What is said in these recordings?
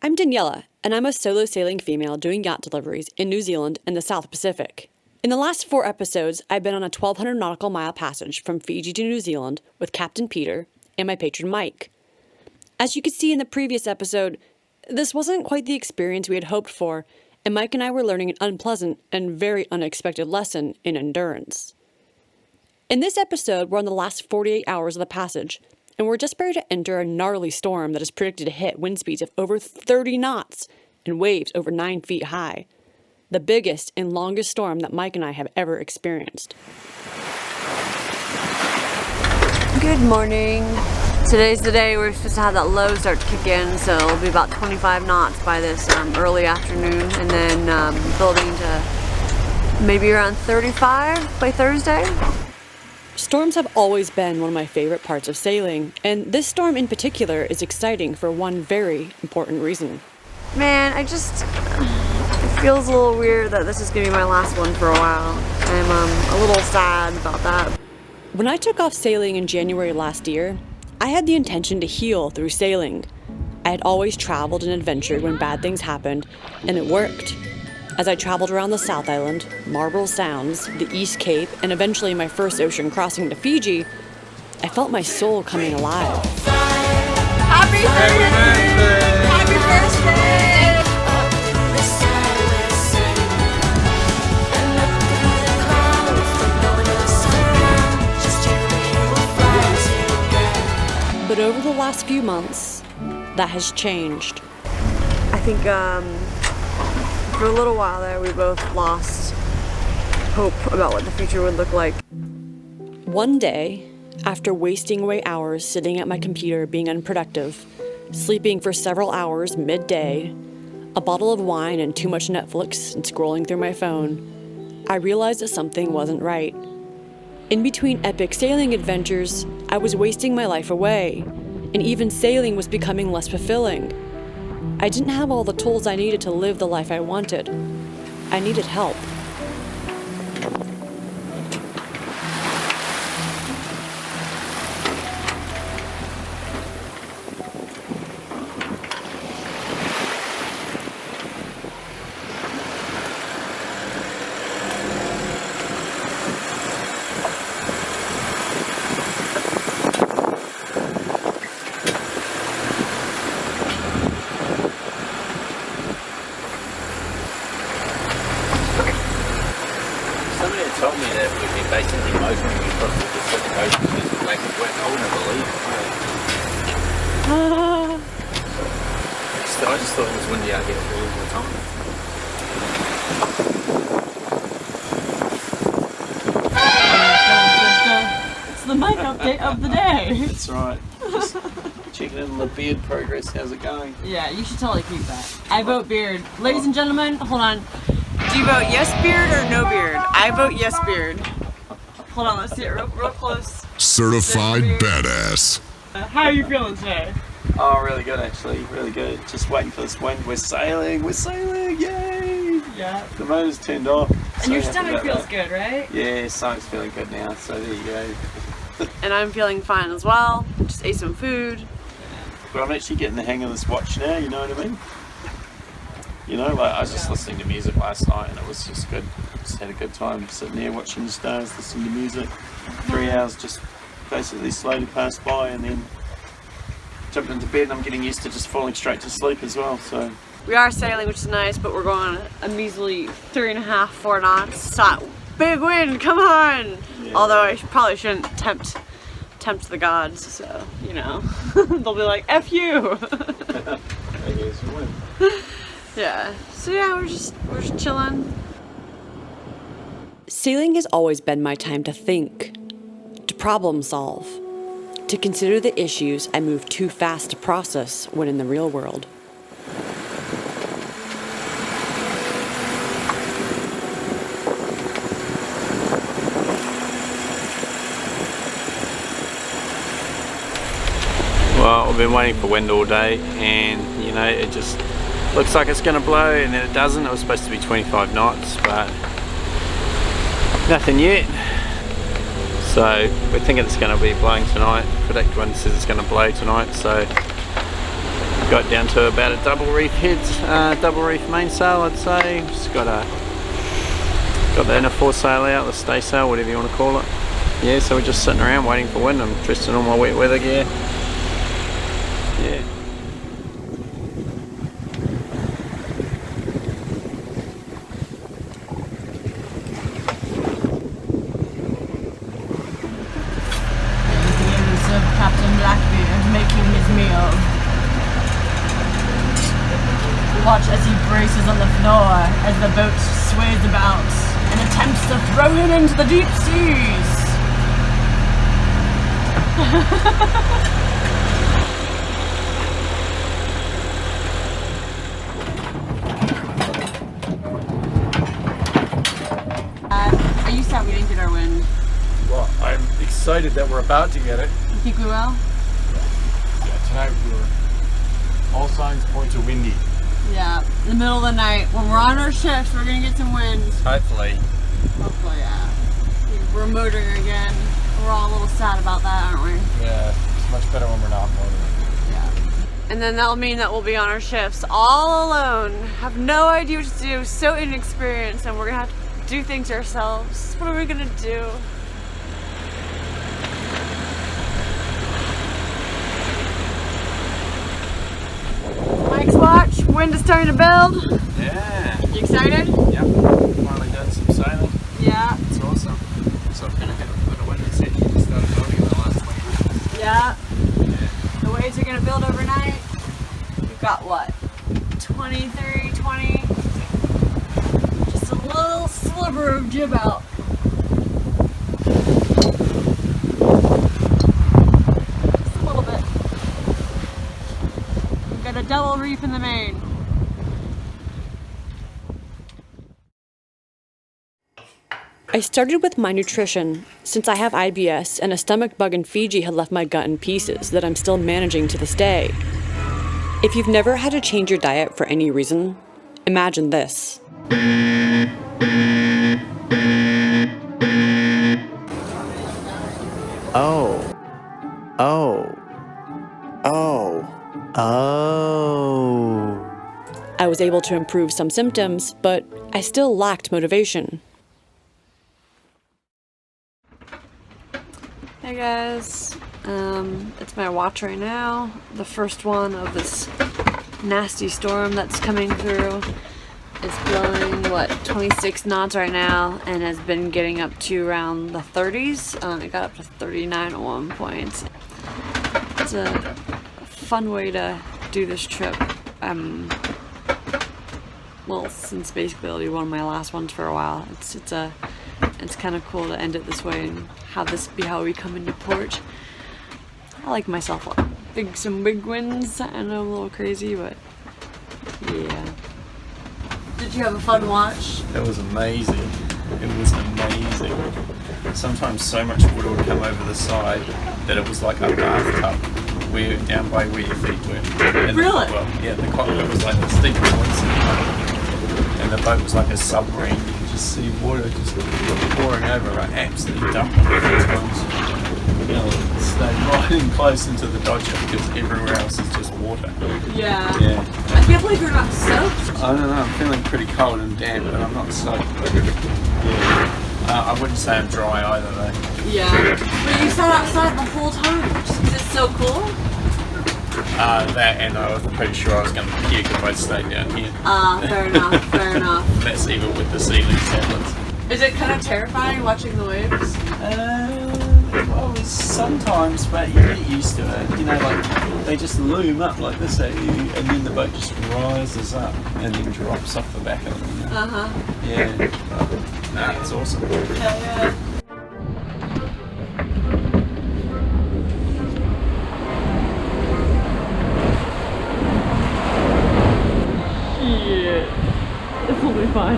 I'm Daniella, and I'm a solo sailing female doing yacht deliveries in New Zealand and the South Pacific. In the last 4 episodes, I've been on a 1,200 nautical mile passage from Fiji to New Zealand with Captain Peter and my patron Mike. As you could see in the previous episode, this wasn't quite the experience we had hoped for, and Mike and I were learning an unpleasant and very unexpected lesson in endurance. In this episode, we're on the last 48 hours of the passage, and we're just ready to enter a gnarly storm that is predicted to hit wind speeds of over 30 knots and waves over 9 feet high. The biggest and longest storm that Mike and I have ever experienced. Good morning. Today's the day we're supposed to have that low start to kick in, so it'll be about 25 knots by this early afternoon, and then building to maybe around 35 by Thursday. Storms have always been one of my favorite parts of sailing, and this storm in particular is exciting for one very important reason. Man, it feels a little weird that this is going to be my last one for a while. I'm a little sad about that. When I took off sailing in January last year, I had the intention to heal through sailing. I had always traveled and adventured when bad things happened, and it worked. As I traveled around the South Island, Marble Sounds, the East Cape, and eventually my first ocean crossing to Fiji, I felt my soul coming alive. Happy birthday! Happy birthday! But over the last few months, that has changed. I think for a little while there, we both lost hope about what the future would look like. One day, after wasting away hours sitting at my computer being unproductive, sleeping for several hours midday, a bottle of wine and too much Netflix and scrolling through my phone, I realized that something wasn't right. In between epic sailing adventures, I was wasting my life away, and even sailing was becoming less fulfilling. I didn't have all the tools I needed to live the life I wanted. I needed help. Told me that we'd be basically motoring across the Pacific Ocean because of lack of wind. I wouldn't believe it. I just thought it was windy out here all the time. It's the mic update of the day. That's right. Just checking in on the beard progress. How's it going? Yeah, you should totally keep that. I vote beard. Ladies and gentlemen, hold on. Do you vote yes beard or no beard? I vote yes beard. Hold on, let's see it real close. Certified badass. How are you feeling today? Oh, really good actually. Really good. Just waiting for this wind. We're sailing. Yay! Yeah. The motor's turned off. And your stomach feels good, right? Yeah, stomach's feeling good now. So there you go. And I'm feeling fine as well. Just ate some food. But I'm actually getting the hang of this watch now, you know what I mean? You know, like I was just listening to music last night and it was just good. Just had a good time sitting there watching the stars, listening to music. 3 hours just basically slowly passed by and then jumped into bed and I'm getting used to just falling straight to sleep as well, so. We are sailing, which is nice, but we're going a measly 3.5, 4 knots. So, big wind, come on! Yeah. Although I probably shouldn't tempt the gods, so, you know. They'll be like, F you! Yeah, so yeah, we're just chilling. Sailing has always been my time to think, to problem solve, to consider the issues I move too fast to process when in the real world. Well, I've been waiting for wind all day and, you know, it just looks like it's going to blow and then it doesn't. It was supposed to be 25 knots, but nothing yet. So we're thinking it's going to be blowing tonight. Predict wind says it's going to blow tonight, so got down to about a double reef heads, double reef mainsail, I'd say. Just got the inner foresail out, the staysail, whatever you want to call it. Yeah, so we're just sitting around waiting for wind. I'm dressed in all my wet weather gear. Yeah. Captain Blackbeard making his meal. Watch as he braces on the floor as the boat sways about and attempts to throw him into the deep seas. Are you sad we didn't get our wind? Well, I'm excited that we're about to get it. You think we will? Yeah, tonight all signs point to windy. Yeah, in the middle of the night when we're on our shifts, we're gonna get some wind. Hopefully. Hopefully, yeah. We're motoring again. We're all a little sad about that, aren't we? Yeah, it's much better when we're not motoring. Yeah. And then that'll mean that we'll be on our shifts all alone, have no idea what to do, so inexperienced, and we're gonna have to do things ourselves. What are we gonna do? Mike's watch, wind is starting to build. Yeah. You excited? Yep. Finally done some sailing. Yeah. It's awesome. So I'm gonna have a bit of wind. Said you just started building in the last 20 minutes. Yeah. The waves are gonna build overnight. We've got what? 23, 20. Just a little sliver of jib out. Just a little bit. We've got a double reef in the main. I started with my nutrition, since I have IBS and a stomach bug in Fiji had left my gut in pieces that I'm still managing to this day. If you've never had to change your diet for any reason, imagine this. I was able to improve some symptoms, but I still lacked motivation. Hey guys, it's my watch right now, the first one of this nasty storm that's coming through. It's blowing, 26 knots right now, and has been getting up to around the 30s. It got up to 39 at one point. It's a fun way to do this trip. Well, since basically it'll be one of my last ones for a while. It's kind of cool to end it this way and have this be how we come into port. I like myself some big wins. I know I'm a little crazy, but yeah. Did you have a fun watch? It was amazing. It was amazing. Sometimes so much water would come over the side that it was like a bathtub. We're down by where your feet were. And Really? The cockpit was like the steep points, and the boat was like a submarine. You could just see water just pouring over, like absolutely dumping a few times. You know, stayed right in close into the Dodger because everywhere else is just water. Yeah. Yeah. I can't believe you're not soaked. I don't know, I'm feeling pretty cold and damp, but I'm not soaked. Yeah. I wouldn't say I'm dry either though. Yeah. But you sat outside the whole time just because it's so cool? That, and I was pretty sure I was going to puke if I stayed down here. Fair enough, fair enough. That's even with the ceiling tablets. Is it kind of terrifying watching the waves? Well, sometimes, but you get used to it. You know, like, they just loom up like this at you, and then the boat just rises up and then drops off the back of them. You know? Uh-huh. Yeah. Nah, it's awesome. Hell yeah. This will be fun.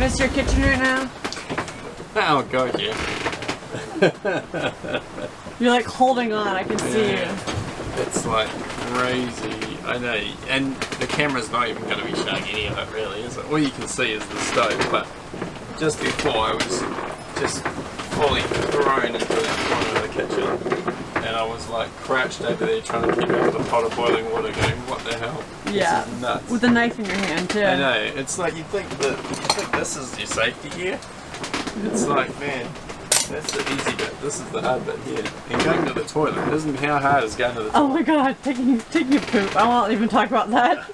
miss your kitchen right now? Oh god, yeah. You're like holding on, I can see you. It's like crazy. I know, and the camera's not even going to be showing any of it really, is it? All you can see is the stove, but just before I was just fully thrown into that corner of the kitchen, and I was like crouched over there trying to keep out the pot of boiling water going, what the hell? Yeah, this is nuts. with a knife in your hand too. I know, it's like you think this is your safety gear. It's like, man, that's the easy bit, this is the hard bit here. And going to the toilet, isn't how hard is going to the toilet? Oh my god, taking a poop. I won't even talk about that.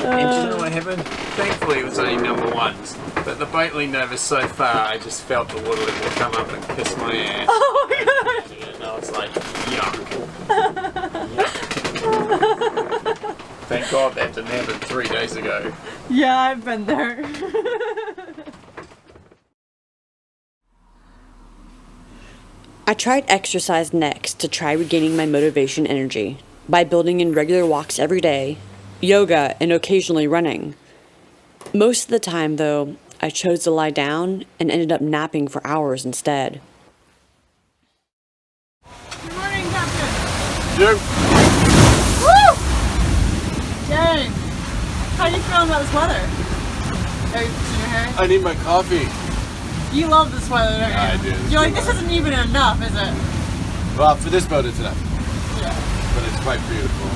And do you know what happened? Thankfully it was only number ones, but the boat leaned over so far I just felt the water level come up and kiss my ass. Oh my god! And I was like, yuck. Yuck. Thank God that didn't happen 3 days ago. Yeah, I've been there. I tried exercise next to try regaining my motivation energy by building in regular walks every day, yoga, and occasionally running. Most of the time, though, I chose to lie down and ended up napping for hours instead. Good morning, Captain. Yep. Woo! Dang. How you feeling about this weather? Are you fixing your hair? I need my coffee. You love this weather, don't you? Yeah, I do. It's You're like, good this weather. isn't even enough, is it? Well, for this boat it's enough, Yeah. but it's quite beautiful.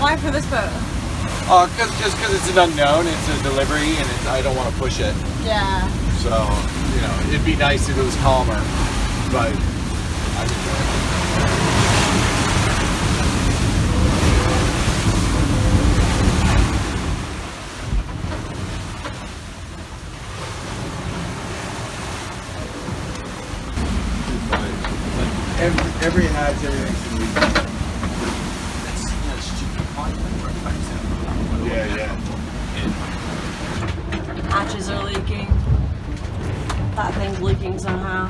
Why for this boat? Oh, just because it's an unknown, it's a delivery, and I don't want to push it. Yeah. So, you know, it'd be nice if it was calmer, but I enjoy it. Every hatch, everything's gonna be. Yeah. Hatches are leaking. That thing's leaking somehow.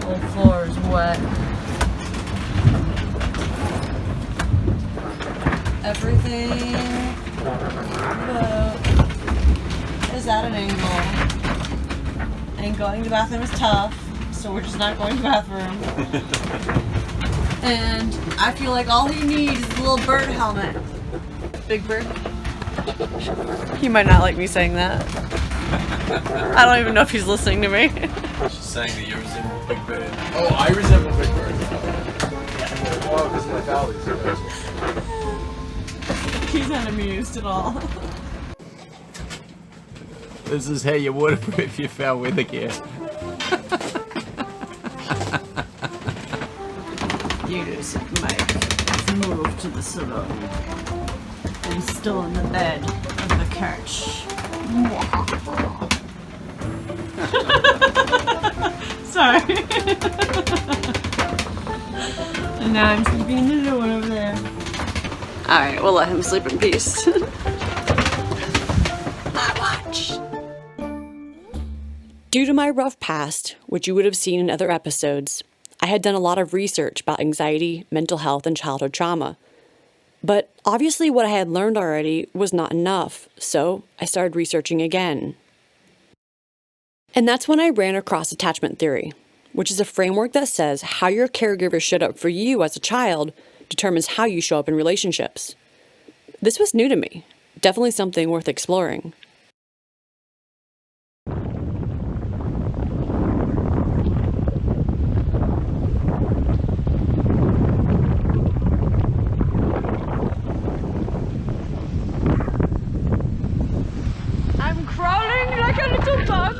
Whole floor is wet. Everything is at an angle. And going to the bathroom is tough, so we're just not going to the bathroom. And I feel like all he needs is a little bird helmet. Big Bird. He might not like me saying that. I don't even know if he's listening to me. She's saying that you resemble Big Bird. Oh, I resemble Big Bird. Oh, because of my valleys. He's not amused at all. This is how you waterproof your foul weather gear. You just move to the saloon. He's still in the bed of the couch. Sorry. And now I'm sleeping in the new one over there. Alright, we'll let him sleep in peace. My watch. Due to my rough past, which you would have seen in other episodes, I had done a lot of research about anxiety, mental health, and childhood trauma. But obviously what I had learned already was not enough, so I started researching again. And that's when I ran across attachment theory, which is a framework that says how your caregiver showed up for you as a child determines how you show up in relationships. This was new to me, definitely something worth exploring. I'm crawling like a little bug.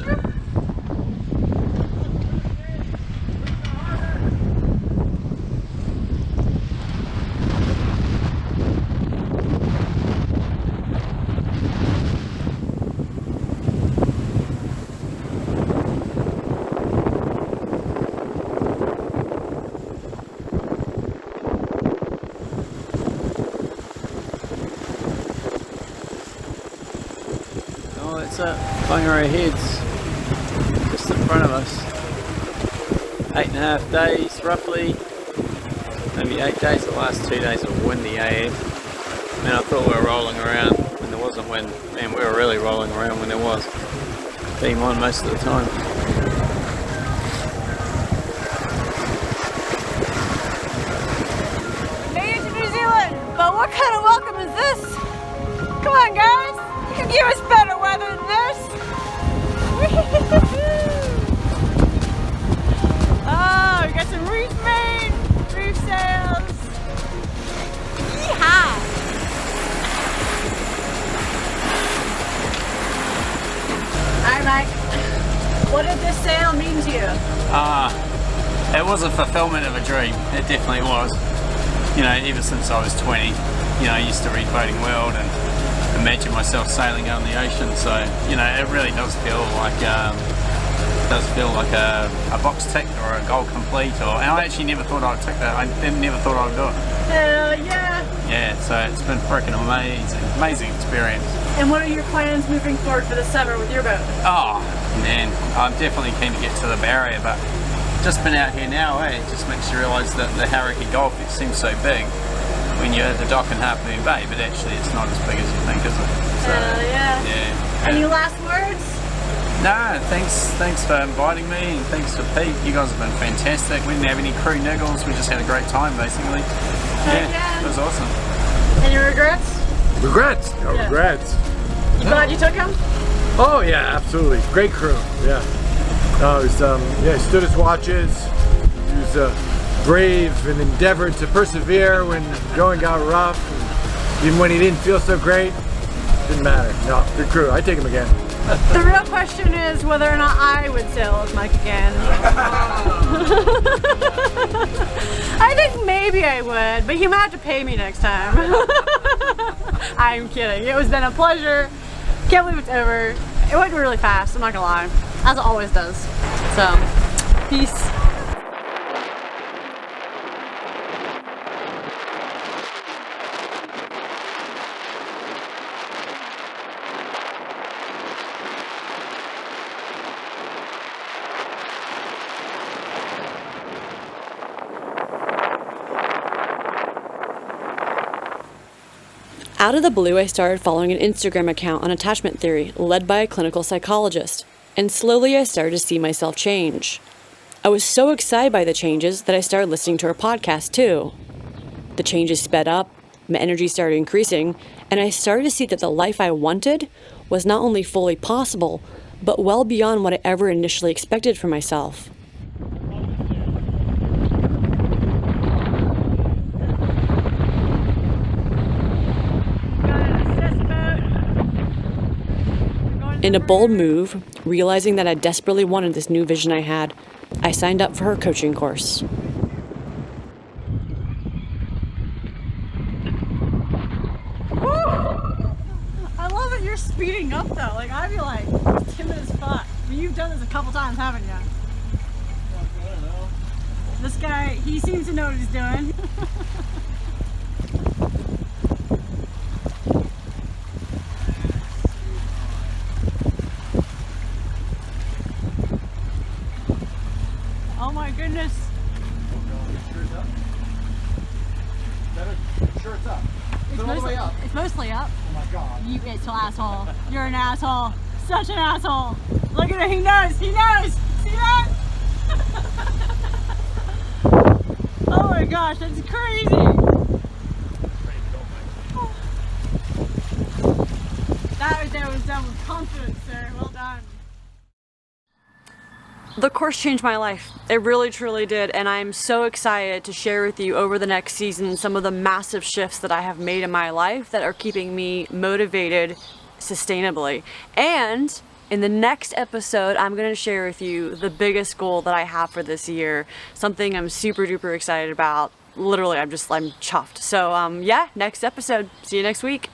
Oh, it's a Whangarei Heads just in front of us. 8.5 days roughly, maybe 8 days. The last 2 days are windy AF. Man, I thought we were rolling around when there wasn't wind. Man, we were really rolling around when there was. Beam on most of the time. Made it to New Zealand, but what kind of welcome is this? Come on, guys, you can give us better weather than this. Oh, we got some reef main, reef sails. Yeehaw! Alright, Mike, what did this sail mean to you? It was a fulfillment of a dream. It definitely was. You know, ever since I was 20, you know, I used to read Boating World and imagine myself sailing out in the ocean. So, you know, it really does feel like a box ticked or a goal complete. And I actually never thought I'd tick that. I never thought I'd do it. Hell yeah! Yeah, so it's been freaking amazing experience. And what are your plans moving forward for the summer with your boat? Oh man, I'm definitely keen to get to the barrier, but just been out here now, it just makes you realise that the Hauraki Gulf, it seems so big when you're at the dock in Half Moon Bay, but actually it's not as big as you think, is it? So, Hell yeah! Yeah. Any last words? No, thanks for inviting me, and thanks to Pete. You guys have been fantastic. We didn't have any crew niggles, we just had a great time basically. Yeah, it was awesome. Any regrets? Regrets? No Yeah. regrets. You glad you took him? Oh yeah, absolutely. Great crew. Yeah. No, it was, yeah, he stood his watches. He was brave and endeavored to persevere when going got rough. And even when he didn't feel so great, didn't matter. No, good crew. I'd take him again. The real question is whether or not I would sail with Mike again. I think maybe I would, but you might have to pay me next time. I'm kidding. It was been a pleasure. Can't believe it's over. It went really fast, I'm not gonna lie. As it always does. So, peace. Out of the blue, I started following an Instagram account on attachment theory led by a clinical psychologist, and slowly I started to see myself change. I was so excited by the changes that I started listening to her podcast too. The changes sped up, my energy started increasing, and I started to see that the life I wanted was not only fully possible, but well beyond what I ever initially expected for myself. In a bold move, realizing that I desperately wanted this new vision I had, I signed up for her coaching course. Woo! I love that you're speeding up though. Like I feel like timid as fuck. I mean, you've done this a couple times, haven't you? I don't know. This guy, he seems to know what he's doing. Oh my goodness. Sure it's up. It's mostly up. Oh my god. You asshole. You're an asshole. Such an asshole. Look at him. He knows. He knows. See that? Oh my gosh, that's crazy. That right there was done with confidence, sir. Well done. The course changed my life. It really truly did, and I'm so excited to share with you over the next season some of the massive shifts that I have made in my life that are keeping me motivated sustainably. And in the next episode, I'm going to share with you the biggest goal that I have for this year, something I'm super duper excited about. Literally, I'm chuffed. So yeah, next episode. See you next week.